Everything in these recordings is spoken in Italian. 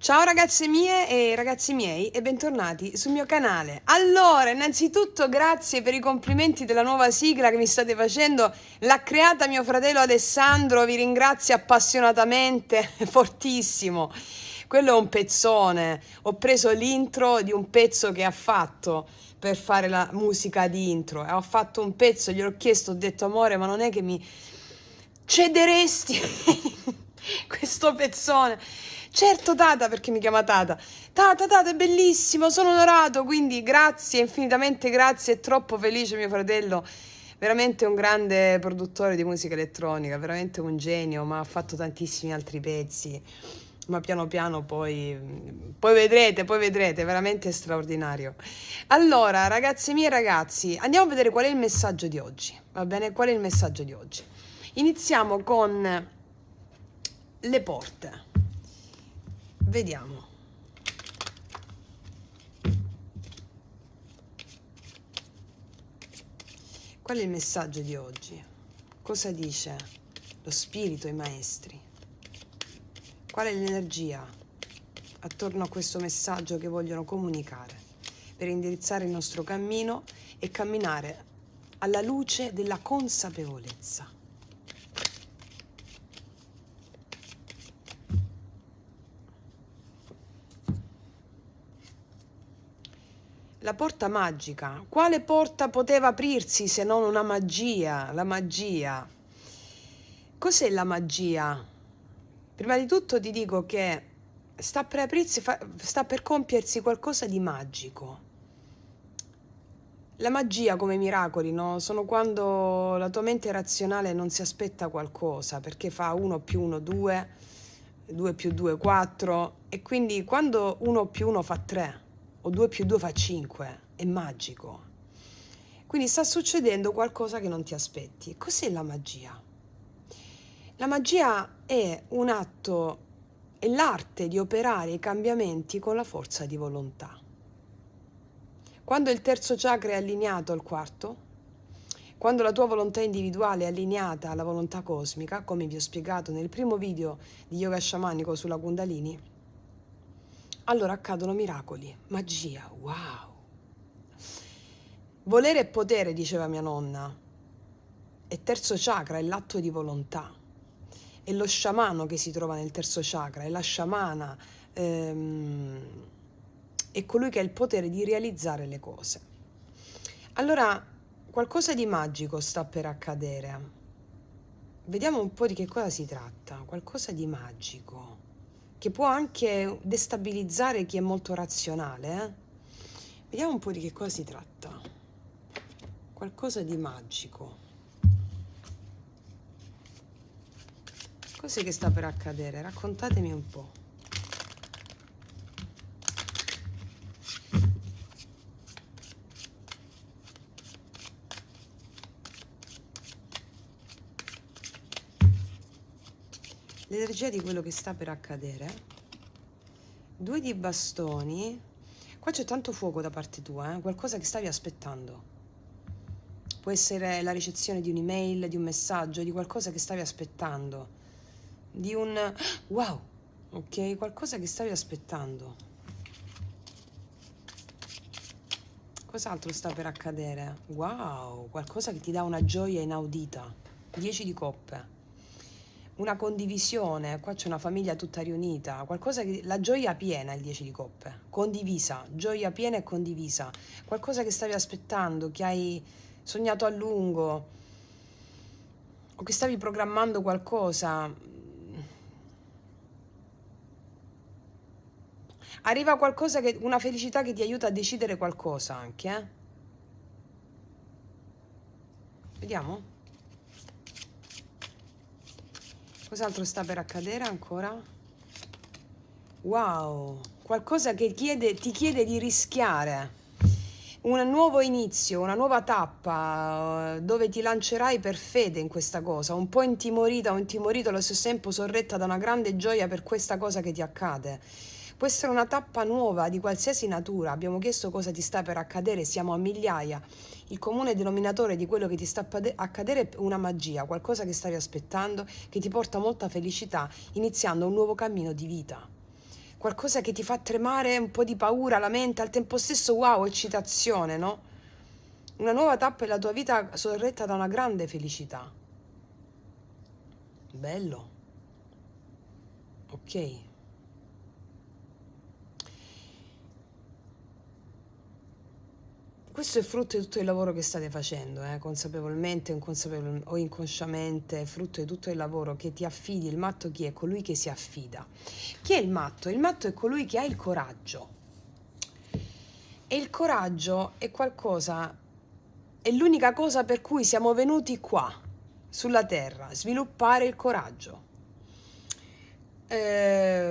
Ciao ragazze mie e ragazzi miei e bentornati sul mio canale. Allora, innanzitutto grazie per i complimenti della nuova sigla che mi state facendo. L'ha creata mio fratello Alessandro, vi ringrazio appassionatamente, fortissimo. Quello è un pezzone. Ho preso l'intro di un pezzo che ha fatto per fare la musica di intro. E ho fatto un pezzo, gli ho chiesto, ho detto amore, ma non è che mi cederesti questo pezzone? Certo Tata, perché mi chiama Tata. Tata, è bellissimo, sono onorato, quindi grazie, infinitamente grazie, è troppo felice mio fratello, veramente un grande produttore di musica elettronica, veramente un genio, ma ha fatto tantissimi altri pezzi, ma piano piano poi vedrete, veramente straordinario. Allora, ragazze mie e ragazzi, andiamo a vedere qual è il messaggio di oggi, va bene? Qual è il messaggio di oggi? Iniziamo con le porte. Vediamo. Qual è il messaggio di oggi? Cosa dice lo spirito e i maestri? Qual è l'energia attorno a questo messaggio che vogliono comunicare per indirizzare il nostro cammino e camminare alla luce della consapevolezza? La porta magica. Quale porta poteva aprirsi se non una magia? La magia. Cos'è la magia? Prima di tutto ti dico che sta per aprirsi, sta per compiersi qualcosa di magico. La magia, come i miracoli, no? Sono quando la tua mente razionale non si aspetta qualcosa, perché fa 1 più 1 2, 2 più 2 4, e quindi quando 1 più 1 fa 3, o 2 più 2 fa 5, è magico. Quindi sta succedendo qualcosa che non ti aspetti. Cos'è la magia? La magia è un atto, è l'arte di operare i cambiamenti con la forza di volontà. Quando il terzo chakra è allineato al quarto, quando la tua volontà individuale è allineata alla volontà cosmica, come vi ho spiegato nel primo video di yoga sciamanico sulla Kundalini, allora accadono miracoli, magia, wow! Volere e potere, diceva mia nonna, e terzo chakra è l'atto di volontà. È lo sciamano che si trova nel terzo chakra, è la sciamana, è colui che ha il potere di realizzare le cose. Allora, qualcosa di magico sta per accadere. Vediamo un po' di che cosa si tratta. Qualcosa di magico, che può anche destabilizzare chi è molto razionale. Vediamo un po' di che cosa si tratta. Qualcosa di magico. Cos'è che sta per accadere? Raccontatemi un po'. L'energia di quello che sta per accadere. 2 di bastoni. Qua c'è tanto fuoco da parte tua, qualcosa che stavi aspettando. Può essere la ricezione di un'email, di un messaggio, di qualcosa che stavi aspettando. Di un wow, ok? Qualcosa che stavi aspettando. Cos'altro sta per accadere? Wow, qualcosa che ti dà una gioia inaudita. 10 di coppe. Una condivisione, qua c'è una famiglia tutta riunita, qualcosa che la gioia piena, il 10 di coppe, condivisa, gioia piena e condivisa, qualcosa che stavi aspettando, che hai sognato a lungo o che stavi programmando qualcosa. Arriva qualcosa che, una felicità che ti aiuta a decidere qualcosa anche, eh? Vediamo. Cos'altro sta per accadere ancora? Wow, qualcosa che ti chiede di rischiare. Un nuovo inizio, una nuova tappa dove ti lancerai per fede in questa cosa, un po' intimorita o intimorito allo stesso tempo, sorretta da una grande gioia per questa cosa che ti accade. Può essere una tappa nuova di qualsiasi natura. Abbiamo chiesto cosa ti sta per accadere, siamo a migliaia. Il comune denominatore di quello che ti sta accadere è una magia, qualcosa che stavi aspettando, che ti porta molta felicità, iniziando un nuovo cammino di vita. qualcosa che ti fa tremare, un po' di paura, la mente, al tempo stesso wow, eccitazione, no? Una nuova tappa della tua vita sorretta da una grande felicità. Bello. Ok. Questo è frutto di tutto il lavoro che state facendo, consapevolmente o inconsciamente, è frutto di tutto il lavoro che ti affidi. Il matto chi è? Colui che si affida. Chi è il matto? Il matto è colui che ha il coraggio. E il coraggio è qualcosa, è l'unica cosa per cui siamo venuti qua, sulla terra, sviluppare il coraggio. Perché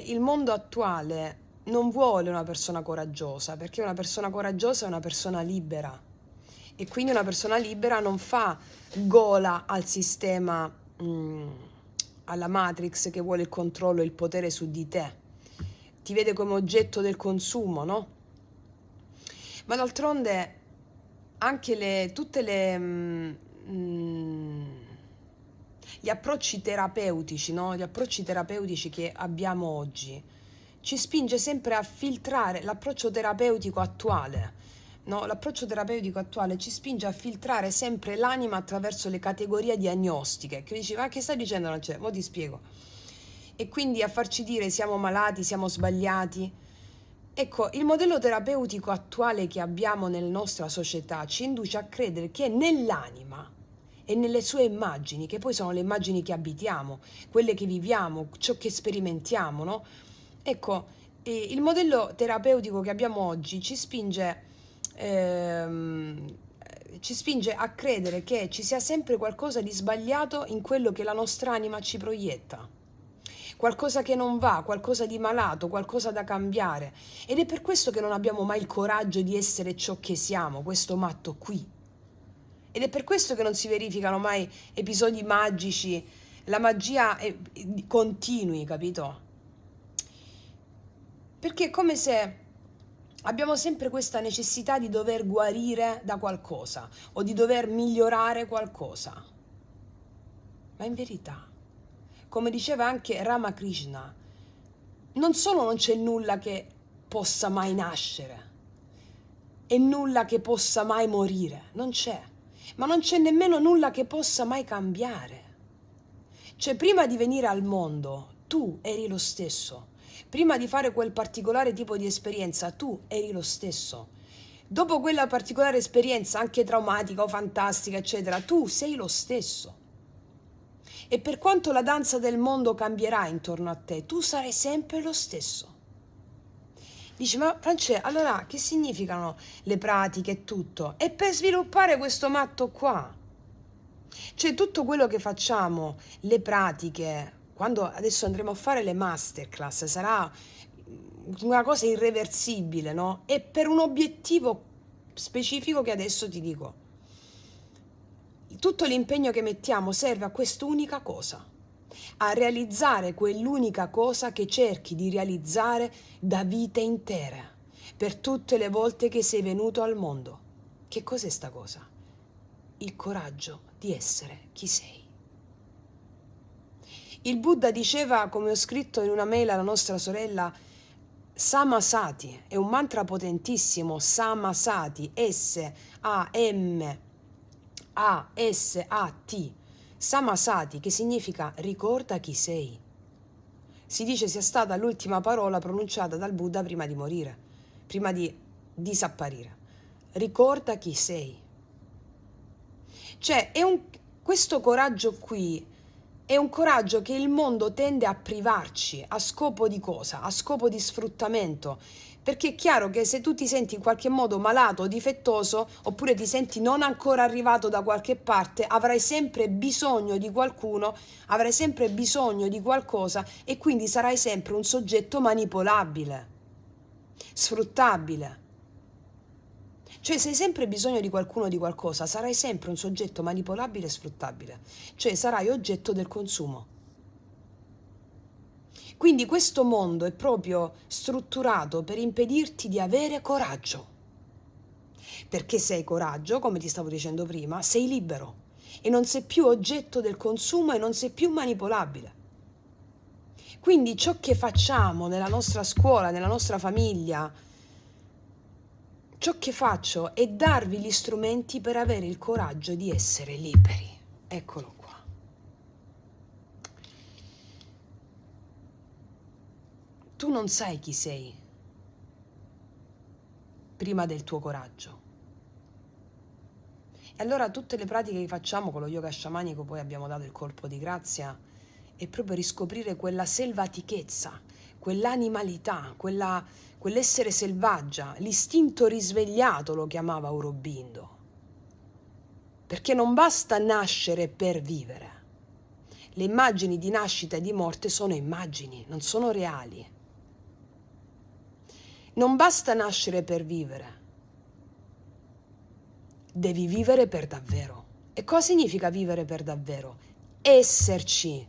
il mondo attuale non vuole una persona coraggiosa, perché una persona coraggiosa è una persona libera e quindi una persona libera non fa gola al sistema, alla Matrix che vuole il controllo e il potere su di te, ti vede come oggetto del consumo, no? Ma d'altronde anche gli approcci terapeutici, no? Gli approcci terapeutici che abbiamo oggi ci spinge sempre a filtrare l'approccio terapeutico attuale, no? L'approccio terapeutico attuale ci spinge a filtrare sempre l'anima attraverso le categorie diagnostiche, che dici, ma che stai dicendo? Non c'è, mo ti spiego. E quindi a farci dire siamo malati, siamo sbagliati. Ecco, il modello terapeutico attuale che abbiamo nella nostra società ci induce a credere che nell'anima e nelle sue immagini, che poi sono le immagini che abitiamo, quelle che viviamo, ciò che sperimentiamo, no? Ecco, il modello terapeutico che abbiamo oggi ci spinge a credere che ci sia sempre qualcosa di sbagliato in quello che la nostra anima ci proietta. Qualcosa che non va, qualcosa di malato, qualcosa da cambiare. Ed è per questo che non abbiamo mai il coraggio di essere ciò che siamo, questo matto qui. Ed è per questo che non si verificano mai episodi magici, la magia continui, capito? Perché è come se abbiamo sempre questa necessità di dover guarire da qualcosa o di dover migliorare qualcosa. Ma in verità, come diceva anche Ramakrishna, non solo non c'è nulla che possa mai nascere e nulla che possa mai morire, non c'è, ma non c'è nemmeno nulla che possa mai cambiare. Cioè, prima di venire al mondo, tu eri lo stesso. Prima di fare quel particolare tipo di esperienza, tu eri lo stesso. Dopo quella particolare esperienza, anche traumatica o fantastica, eccetera, tu sei lo stesso. E per quanto la danza del mondo cambierà intorno a te, tu sarai sempre lo stesso. Dici, ma Francesca, allora che significano le pratiche e tutto? È per sviluppare questo matto qua. Cioè tutto quello che facciamo, le pratiche, quando adesso andremo a fare le masterclass, sarà una cosa irreversibile, no? E per un obiettivo specifico che adesso ti dico. Tutto l'impegno che mettiamo serve a quest'unica cosa, a realizzare quell'unica cosa che cerchi di realizzare da vite intere, per tutte le volte che sei venuto al mondo. Che cos'è sta cosa? Il coraggio di essere chi sei. Il Buddha diceva, come ho scritto in una mail alla nostra sorella, Samasati, è un mantra potentissimo, Samasati, S-A-M-A-S-A-T, Samasati, che significa ricorda chi sei. Si dice sia stata l'ultima parola pronunciata dal Buddha prima di morire, prima di disapparire. Ricorda chi sei. Cioè, questo coraggio qui è un coraggio che il mondo tende a privarci, a scopo di cosa? A scopo di sfruttamento. Perché è chiaro che se tu ti senti in qualche modo malato o difettoso, oppure ti senti non ancora arrivato da qualche parte, avrai sempre bisogno di qualcuno, avrai sempre bisogno di qualcosa e quindi sarai sempre un soggetto manipolabile, sfruttabile. Cioè, se hai sempre bisogno di qualcuno o di qualcosa, sarai sempre un soggetto manipolabile e sfruttabile. Cioè, sarai oggetto del consumo. Quindi questo mondo è proprio strutturato per impedirti di avere coraggio. Perché se hai coraggio, come ti stavo dicendo prima, sei libero e non sei più oggetto del consumo e non sei più manipolabile. Quindi ciò che facciamo nella nostra scuola, nella nostra famiglia, ciò che faccio è darvi gli strumenti per avere il coraggio di essere liberi. Eccolo qua. Tu non sai chi sei prima del tuo coraggio. E allora tutte le pratiche che facciamo con lo yoga sciamanico, poi abbiamo dato il colpo di grazia, è proprio riscoprire quella selvatichezza, quell'animalità, quell'essere selvaggia, l'istinto risvegliato lo chiamava Aurobindo. Perché non basta nascere per vivere. Le immagini di nascita e di morte sono immagini, non sono reali. Non basta nascere per vivere. Devi vivere per davvero. E cosa significa vivere per davvero? Esserci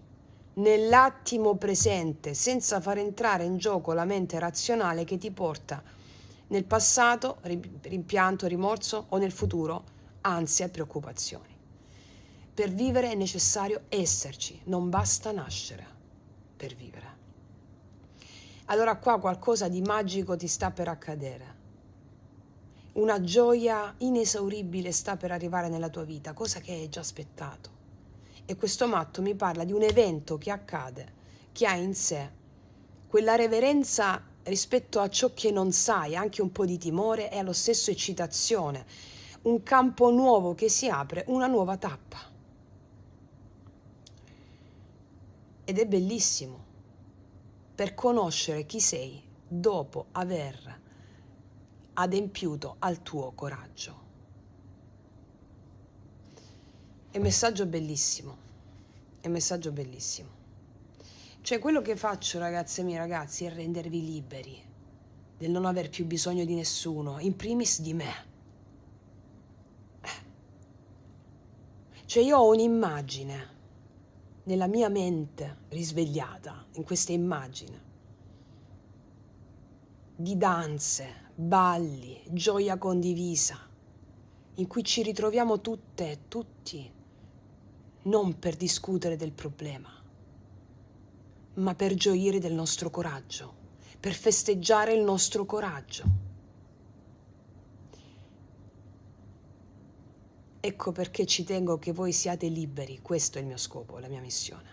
nell'attimo presente, senza far entrare in gioco la mente razionale che ti porta nel passato, rimpianto, rimorso, o nel futuro, ansia e preoccupazioni. Per vivere è necessario esserci, non basta nascere per vivere. Allora qua qualcosa di magico ti sta per accadere. Una gioia inesauribile sta per arrivare nella tua vita, cosa che hai già aspettato. E questo matto mi parla di un evento che accade, che ha in sé quella reverenza rispetto a ciò che non sai, anche un po' di timore e allo stesso eccitazione, un campo nuovo che si apre, una nuova tappa. Ed è bellissimo per conoscere chi sei dopo aver adempiuto al tuo coraggio. È un messaggio bellissimo, è un messaggio bellissimo. Cioè quello che faccio, ragazze mie, ragazzi, è rendervi liberi del non aver più bisogno di nessuno, in primis di me. Cioè io ho un'immagine nella mia mente risvegliata, in questa immagine, di danze, balli, gioia condivisa, in cui ci ritroviamo tutte e tutti, non per discutere del problema, ma per gioire del nostro coraggio, per festeggiare il nostro coraggio. Ecco perché ci tengo che voi siate liberi, questo è il mio scopo, la mia missione.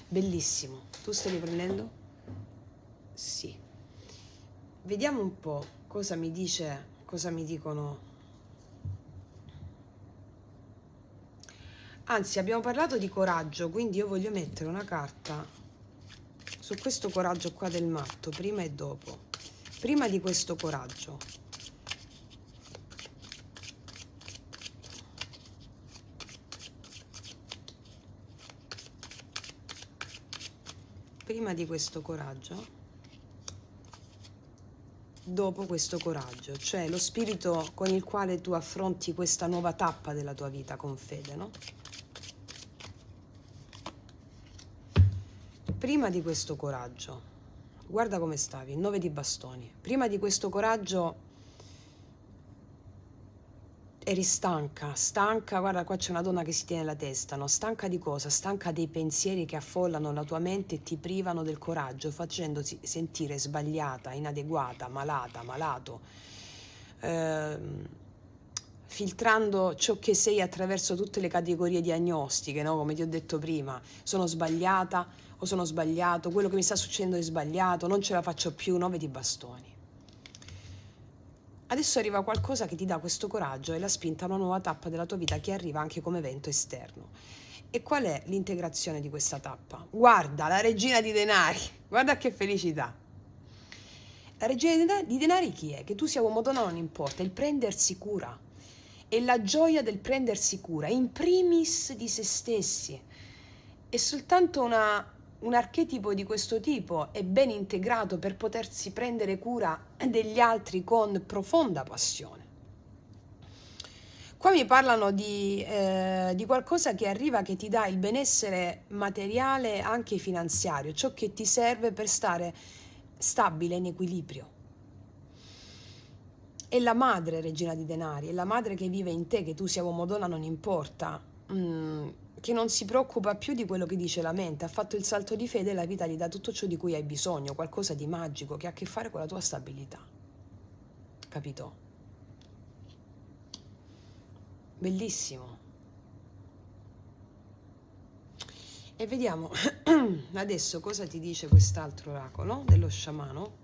Bellissimo. Tu stai riprendendo? Sì. Vediamo un po' cosa mi dice, cosa mi dicono. Anzi, abbiamo parlato di coraggio, quindi io voglio mettere una carta su questo coraggio qua del matto, prima e dopo. Prima di questo coraggio. Prima di questo coraggio, dopo questo coraggio, cioè lo spirito con il quale tu affronti questa nuova tappa della tua vita con fede, no? Prima di questo coraggio, guarda come stavi, 9 di bastoni. Prima di questo coraggio eri stanca, guarda qua c'è una donna che si tiene la testa, no? Stanca di cosa? Stanca dei pensieri che affollano la tua mente e ti privano del coraggio, facendosi sentire sbagliata, inadeguata, malata, malato, filtrando ciò che sei attraverso tutte le categorie diagnostiche, no? Come ti ho detto prima, sono sbagliata o sono sbagliato, quello che mi sta succedendo è sbagliato, non ce la faccio più, 9 di bastoni. Adesso arriva qualcosa che ti dà questo coraggio e la spinta a una nuova tappa della tua vita che arriva anche come evento esterno. E qual è l'integrazione di questa tappa? Guarda, la regina di denari, guarda che felicità. La regina di denari chi è? Che tu sia uomo o donna non importa, il prendersi cura. È la gioia del prendersi cura, in primis di se stessi. È soltanto un archetipo di questo tipo è ben integrato per potersi prendere cura degli altri con profonda passione. Qua mi parlano di qualcosa che arriva che ti dà il benessere materiale e anche finanziario, ciò che ti serve per stare stabile in equilibrio. È la madre regina di denari, è la madre che vive in te, che tu sia uomo o donna non importa, che non si preoccupa più di quello che dice la mente, ha fatto il salto di fede e la vita gli dà tutto ciò di cui hai bisogno, qualcosa di magico che ha a che fare con la tua stabilità. Capito? Bellissimo. E vediamo adesso cosa ti dice quest'altro oracolo dello sciamano.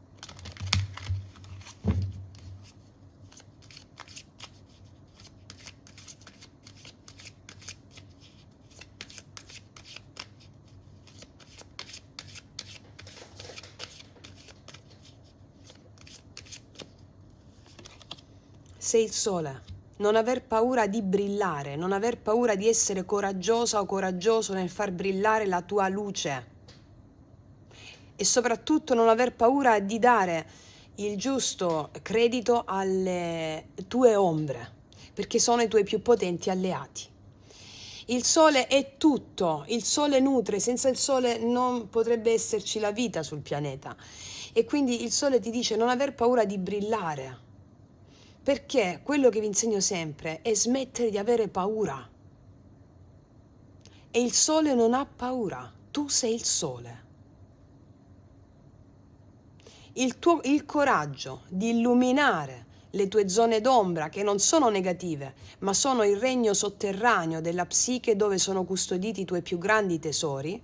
Sei il sole, non aver paura di brillare, non aver paura di essere coraggiosa o coraggioso nel far brillare la tua luce e soprattutto non aver paura di dare il giusto credito alle tue ombre, perché sono i tuoi più potenti alleati. Il sole è tutto, il sole nutre, senza il sole non potrebbe esserci la vita sul pianeta e quindi il sole ti dice non aver paura di brillare. Perché quello che vi insegno sempre è smettere di avere paura. E il sole non ha paura, tu sei il sole. Il coraggio di illuminare le tue zone d'ombra, che non sono negative, ma sono il regno sotterraneo della psiche dove sono custoditi i tuoi più grandi tesori,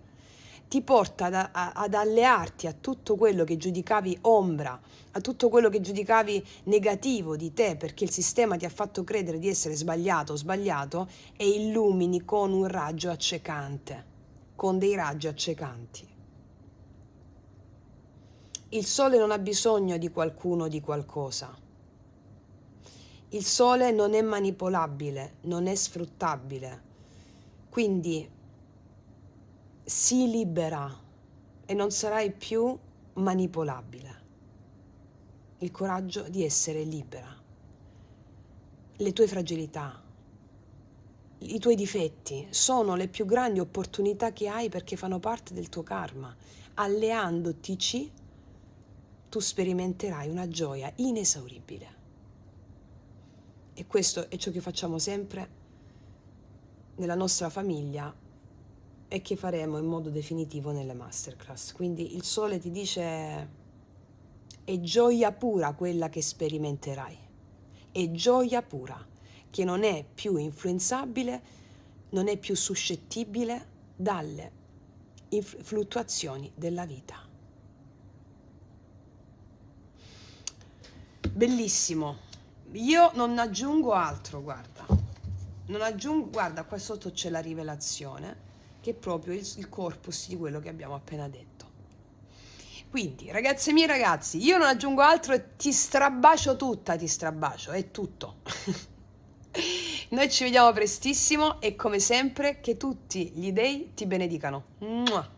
ti porta ad allearti a tutto quello che giudicavi ombra, a tutto quello che giudicavi negativo di te, perché il sistema ti ha fatto credere di essere sbagliato, e illumini con un raggio accecante, con dei raggi accecanti. Il sole non ha bisogno di qualcuno o di qualcosa. Il sole non è manipolabile, non è sfruttabile. Quindi sii libera e non sarai più manipolabile. Il coraggio di essere libera. Le tue fragilità, i tuoi difetti sono le più grandi opportunità che hai perché fanno parte del tuo karma. Alleandotici, tu sperimenterai una gioia inesauribile. E questo è ciò che facciamo sempre nella nostra famiglia e che faremo in modo definitivo nelle masterclass. Quindi il sole ti dice è gioia pura quella che sperimenterai, è gioia pura che non è più influenzabile, non è più suscettibile dalle fluttuazioni della vita. Bellissimo. Io non aggiungo altro, guarda. Guarda, qua sotto c'è la rivelazione, che è proprio il corpus di quello che abbiamo appena detto. Quindi, ragazze mie ragazzi, io non aggiungo altro e ti strabacio tutta, è tutto. Noi ci vediamo prestissimo e come sempre che tutti gli dei ti benedicano. Mua.